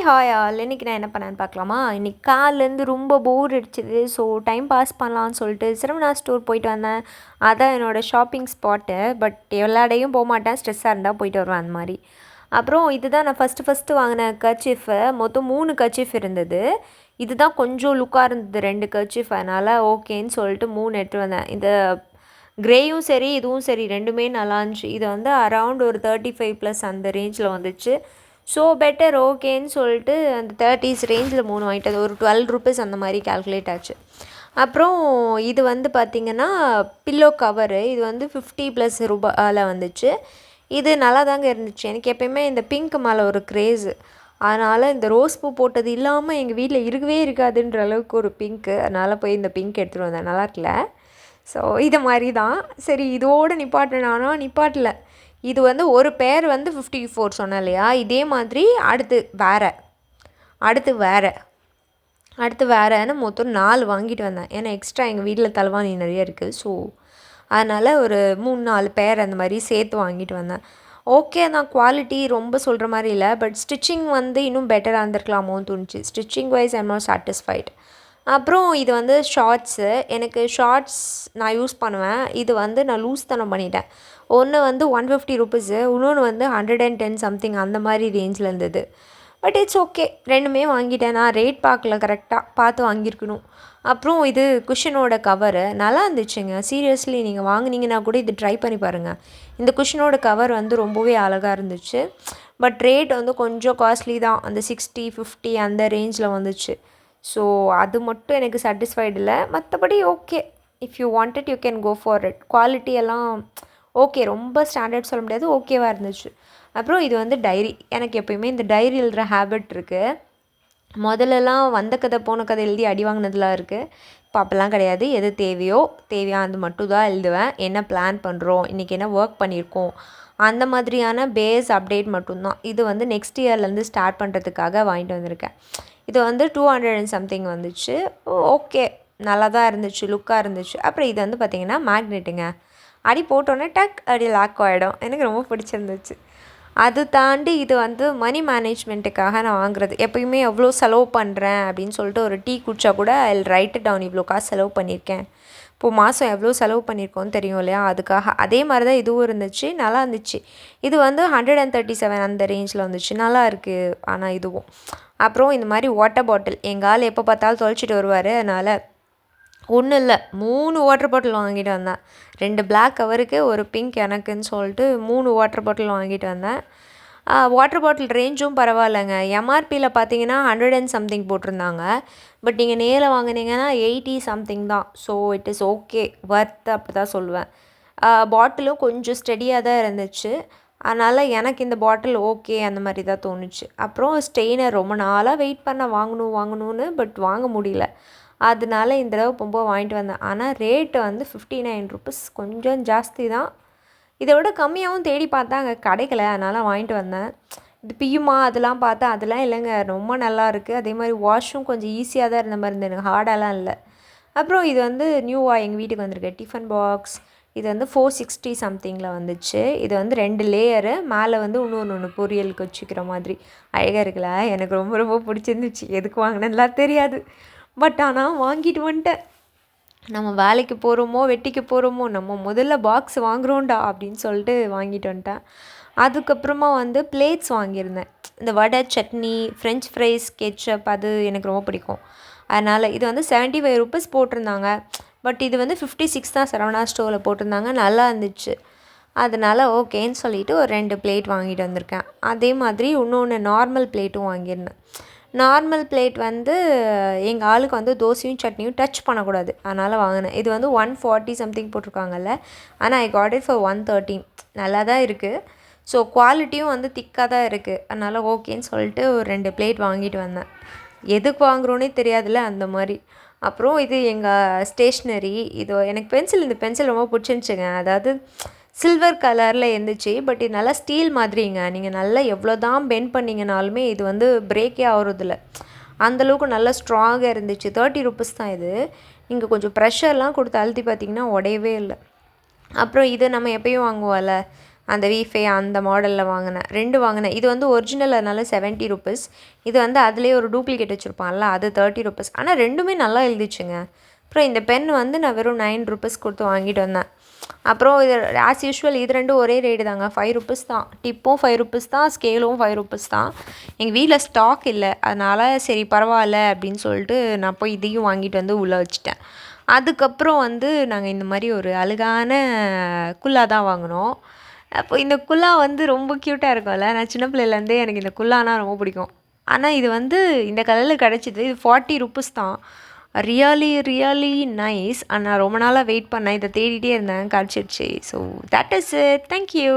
Hi all. இன்றைக்கி நான் என்ன பண்ணேன்னு பார்க்கலாமா? இன்றைக்கி காலைலேருந்து ரொம்ப போர் அடிச்சிது. ஸோ டைம் பாஸ் பண்ணலான்னு சொல்லிட்டு சரவணா ஸ்டோர் போயிட்டு வந்தேன். அதான் என்னோடய ஷாப்பிங் ஸ்பாட்டு. பட் எல்லா இடையும் போக மாட்டேன், ஸ்ட்ரெஸ்ஸாக இருந்தால் போயிட்டு வருவேன் அந்த மாதிரி. அப்புறம் இதுதான் நான் ஃபஸ்ட்டு வாங்கின கர்ச்சீஃபு. மொத்தம் 3 கர்ச்சீஃப் இருந்தது. இதுதான் கொஞ்சம் லுக்காக இருந்தது 2 கர்ச்சீஃப். அதனால் ஓகேன்னு சொல்லிட்டு 3 எடுத்து வந்தேன். இந்த க்ரேயும் சரி இதுவும் சரி ரெண்டுமே நல்லா இருந்துச்சு. இது வந்து அரவுண்ட் ஒரு 35+ அந்த ரேஞ்சில் வந்துச்சு. ஸோ பெட்டர் ஓகேன்னு சொல்லிட்டு அந்த 30s ரேஞ்சில் 3 வாங்கிட்டது. ஒரு 12 ருபீஸ் அந்த மாதிரி கால்குலேட் ஆச்சு. அப்புறம் இது வந்து பார்த்திங்கன்னா பில்லோ கவரு. இது வந்து 50+ ரூபாயில் வந்துச்சு. இது நல்லா தாங்க இருந்துச்சு. எனக்கு எப்போயுமே இந்த பிங்க் மேலே ஒரு க்ரேஸு. அதனால் இந்த ரோஸ் பூ போட்டது இல்லாமல் எங்கள் வீட்டில் இருக்கவே இருக்காதுன்ற அளவுக்கு ஒரு பிங்க்கு. அதனால் போய் இந்த பிங்க் எடுத்துகிட்டு வந்தேன். நல்லா இருக்குல்ல? ஸோ இது மாதிரி தான். சரி இதோடு நிப்பாட்டினானா நிப்பாட்டல. இது வந்து ஒரு பேர் வந்து 54 சொன்னேன் இல்லையா? இதே மாதிரி அடுத்து வேறேன்னு மொத்தம் 4 வாங்கிட்டு வந்தேன். ஏன்னா எக்ஸ்ட்ரா எங்கள் வீட்டில் தலைவாணி நிறைய இருக்குது. ஸோ அதனால் ஒரு 3-4 பேர் அந்த மாதிரி சேர்த்து வாங்கிட்டு வந்தேன். ஓகே தான், குவாலிட்டி ரொம்ப சொல்கிற மாதிரி இல்லை. பட் ஸ்டிச்சிங் வந்து இன்னும் பெட்டராக இருந்திருக்கலாமோன்னு தோணுச்சு. Stitching wise I'm not satisfied. அப்புறம் இது வந்து ஷார்ட்ஸு. எனக்கு ஷார்ட்ஸ் நான் யூஸ் பண்ணுவேன். இது வந்து நான் லூஸ் தனம் பண்ணிட்டேன். ஒன்று வந்து 150 ருபீஸு, இன்னொன்று வந்து 110 சம்திங் அந்த மாதிரி ரேஞ்சில் இருந்தது. பட் இட்ஸ் ஓகே, ரெண்டுமே வாங்கிட்டேன். நான் ரேட் பார்க்கல, கரெக்டாக பார்த்து வாங்கியிருக்கணும். அப்புறம் இது குஷனோட கவரு நல்லா இருந்துச்சுங்க. சீரியஸ்லி நீங்கள் வாங்கினீங்கன்னா கூட இது ட்ரை பண்ணி பாருங்கள். இந்த குஷனோட கவர் வந்து ரொம்பவே அழகாக இருந்துச்சு. பட் ரேட் வந்து கொஞ்சம் காஸ்ட்லி தான். அந்த 60, 50 அந்த ரேஞ்சில் வந்துச்சு. ஸோ அது மட்டும் எனக்கு சாட்டிஸ்ஃபைடு இல்லை. மற்றபடி okay, if you want it you can go for it. Quality எல்லாம் ஓகே, ரொம்ப ஸ்டாண்டர்ட் சொல்ல முடியாது, ஓகேவாக இருந்துச்சு. அப்புறம் இது வந்து டைரி. எனக்கு எப்போயுமே இந்த டைரி எழுதுகிற ஹேபிட் இருக்குது. முதல்லலாம் வந்த கதை போன கதை எழுதி அடி வாங்கினதுலாம் இருக்குது. இப்போ அப்போல்லாம் கிடையாது. எது தேவையானது மட்டும் தான் எழுதுவேன். என்ன பிளான் பண்ணுறோம், இன்றைக்கி என்ன ஒர்க் பண்ணியிருக்கோம், அந்த மாதிரியான பேஸ் அப்டேட் மட்டும்தான். இது வந்து நெக்ஸ்ட் இயர்லேருந்து ஸ்டார்ட் பண்ணுறதுக்காக வாங்கிட்டு வந்திருக்கேன். இது வந்து 200 சம்திங் வந்துச்சு. ஓகே, நல்லா தான் இருந்துச்சு, லுக்காக இருந்துச்சு. அப்புறம் இது வந்து பார்த்திங்கன்னா மேக்னெட்டுங்க. அடி போட்டோன்னே டக் அடி லாக் ஆகிடும். எனக்கு ரொம்ப பிடிச்சிருந்துச்சு. அது தாண்டி இது வந்து மணி மேனேஜ்மெண்ட்டுக்காக நான் வாங்குறது. எப்போயுமே எவ்வளோ செலவு பண்ணுறேன் அப்படின்னு சொல்லிட்டு ஒரு டீ குடித்தா கூட ஐ ரைட் டவுன், இவ்வளோ காசு செலவு பண்ணியிருக்கேன், இப்போது மாதம் எவ்வளோ செலவு பண்ணியிருக்கோன்னு தெரியும் இல்லையா? அதுக்காக அதே மாதிரி தான் இதுவும் இருந்துச்சு, நல்லா இருந்துச்சு. இது வந்து 137 அந்த ரேஞ்சில் வந்துச்சு. நல்லா இருக்குது ஆனால் இதுவும். அப்புறம் இந்த மாதிரி வாட்டர் பாட்டில் எங்கள் ஆள் எப்போ பார்த்தாலும் தொலைச்சிட்டு வருவார். அதனால் ஒன்றும் இல்லை, 3 வாட்டர் பாட்டில் வாங்கிட்டு வந்தேன். 2 பிளாக் கவருக்கு, ஒரு பிங்க் எனக்குன்னு சொல்லிட்டு 3 வாட்டர் பாட்டில் வாங்கிட்டு வந்தேன். வாட்டர் பாட்டில் ரேஞ்சும் பரவாயில்லைங்க. எம்ஆர்பியில் பார்த்தீங்கன்னா 100 சம்திங் போட்டிருந்தாங்க. பட் நீங்கள் நேரில் வாங்கினீங்கன்னா 80 சம்திங் தான். So it is okay, worth அப்படி தான் சொல்லுவேன். பாட்டிலும் கொஞ்சம் ஸ்டெடியாக தான் இருந்துச்சு. அதனால் எனக்கு இந்த பாட்டில் ஓகே அந்த மாதிரி தான் தோணுச்சு. அப்புறம் ஸ்டெயினர் ரொம்ப நாளாக வெயிட் பண்ண வாங்கணும்னு, பட் வாங்க முடியல. அதனால இந்த தடவை போகும்போது வாங்கிட்டு வந்தேன். ஆனால் ரேட்டு வந்து 59 ருபீஸ், கொஞ்சம் ஜாஸ்தி தான். இதை விட கம்மியாகவும் தேடி பார்த்தா அங்கே கிடைக்கல. அதனால் வாங்கிட்டு வந்தேன். இது பியுமா அதெல்லாம் பார்த்தா அதெல்லாம் இல்லைங்க, ரொம்ப நல்லா இருக்குது. அதே மாதிரி வாஷும் கொஞ்சம் ஈஸியாக தான் இருந்த மாதிரி இருந்தது, எனக்கு ஹார்டாலாம் இல்லை. அப்புறம் இது வந்து நியூவாக எங்கள் வீட்டுக்கு வந்திருக்கு டிஃபன் பாக்ஸ். இது வந்து 460 சம்திங்கில் வந்துச்சு. இது வந்து 2 லேயரு, மேலே வந்து இன்னொன்று பொரியலுக்கு வச்சுக்கிற மாதிரி. அழகாக இருக்குல்ல? எனக்கு ரொம்ப ரொம்ப பிடிச்சிருந்துச்சு. எதுக்கு வாங்கினதுலாம் தெரியாது. பட் ஆனால் வாங்கிட்டு வந்துட்டேன். நம்ம வேலைக்கு போகிறோமோ வெட்டிக்கு போகிறோமோ, நம்ம முதல்ல பாக்ஸ் வாங்குகிறோண்டா அப்படின்னு சொல்லிட்டு வாங்கிட்டு வந்துட்டேன். அதுக்கப்புறமா வந்து பிளேட்ஸ் வாங்கியிருந்தேன். இந்த வடை, சட்னி, ஃப்ரெஞ்ச் ஃப்ரைஸ், கெச்சப் அது எனக்கு ரொம்ப பிடிக்கும். அதனால் இது வந்து 75 ருபீஸ் போட்டிருந்தாங்க. பட் இது வந்து 56 தான் சரவணா ஸ்டோரில் போட்டிருந்தாங்க. நல்லா இருந்துச்சு. அதனால் ஓகேன்னு சொல்லிவிட்டு ஒரு 2 பிளேட் வாங்கிட்டு வந்திருக்கேன். அதே மாதிரி இன்னொன்று நார்மல் பிளேட்டும் வாங்கியிருந்தேன். நார்மல் பிளேட் வந்து எங்கள் ஆளுக்கு வந்து தோசையும் சட்னியும் டச் பண்ணக்கூடாது, அதனால் வாங்கினேன். இது வந்து 140 சம்திங் போட்டிருக்காங்கல்ல, ஆனால் ஐ காட் இட் ஃபார் 113. நல்லா தான் இருக்குது. ஸோ குவாலிட்டியும் வந்து திக்காக தான் இருக்குது. அதனால் ஓகேன்னு சொல்லிட்டு ஒரு 2 பிளேட் வாங்கிட்டு வந்தேன். எதுக்கு வாங்குகிறோன்னே தெரியாதுல்ல அந்த மாதிரி. அப்புறம் இது எங்கள் ஸ்டேஷ்னரி. இது எனக்கு இந்த பென்சில் ரொம்ப பிடிச்சிருந்துச்சுங்க. அதாவது சில்வர் கலரில் இருந்துச்சு. பட் இது நல்லா ஸ்டீல் மாதிரிங்க. நீங்கள் நல்லா எவ்வளோ தான் பெண்ட் பண்ணிங்கனாலுமே இது வந்து பிரேக்கே ஆகிறதில்ல. அந்தளவுக்கு நல்லா ஸ்ட்ராங்காக இருந்துச்சு. 30 ருபீஸ் தான் இது. நீங்கள் கொஞ்சம் ப்ரெஷர்லாம் கொடுத்து அழுத்தி பார்த்தீங்கன்னா உடையவே இல்லை. அப்புறம் இது நம்ம எப்பயும் வாங்குவோம்ல, அந்த வீஃபே அந்த மாடலில் வாங்கினேன் 2 வாங்கினேன். இது வந்து ஒரிஜினல், அதனால 70 ருபீஸ். இது வந்து அதிலே ஒரு டூப்ளிகேட் வச்சுருப்பான்ல, அது 30 ருபீஸ். ஆனால் 2மே நல்லா எழுதிச்சுங்க. அப்புறம் இந்த பென் வந்து நான் வெறும் 9 ருபீஸ் கொடுத்து வாங்கிட்டு வந்தேன். அப்புறம் இது ஆஸ் யூஷுவல் இது 2 ஒரே ரேட்டு தாங்க, 5 ருபீஸ் தான். டிப்பும் 5 ருபீஸ் தான், ஸ்கேலும் 5 ருபீஸ் தான். எங்கள் வீட்டில் ஸ்டாக் இல்லை, அதனால் சரி பரவாயில்ல அப்படின்னு சொல்லிட்டு நான் போய் இதையும் வாங்கிட்டு வந்து உள்ளே வச்சுட்டேன். அதுக்கப்புறம் வந்து நாங்கள் இந்த மாதிரி ஒரு அழகான குல்லா தான் வாங்கினோம். அப்போ இந்த குல்லா வந்து ரொம்ப க்யூட்டாக இருக்கும்ல. நான் சின்ன பிள்ளையிலேருந்தே எனக்கு இந்த குல்லானா ரொம்ப பிடிக்கும். ஆனால் இது வந்து இந்த கலரில் கிடச்சிது. இது 40 ருபீஸ் தான். Really really nice. நான் ரொம்ப நாளாக வெயிட் பண்ணேன், இதை தேடிட்டே இருந்தேன், கிடச்சிருச்சு. So that is it. Thank you.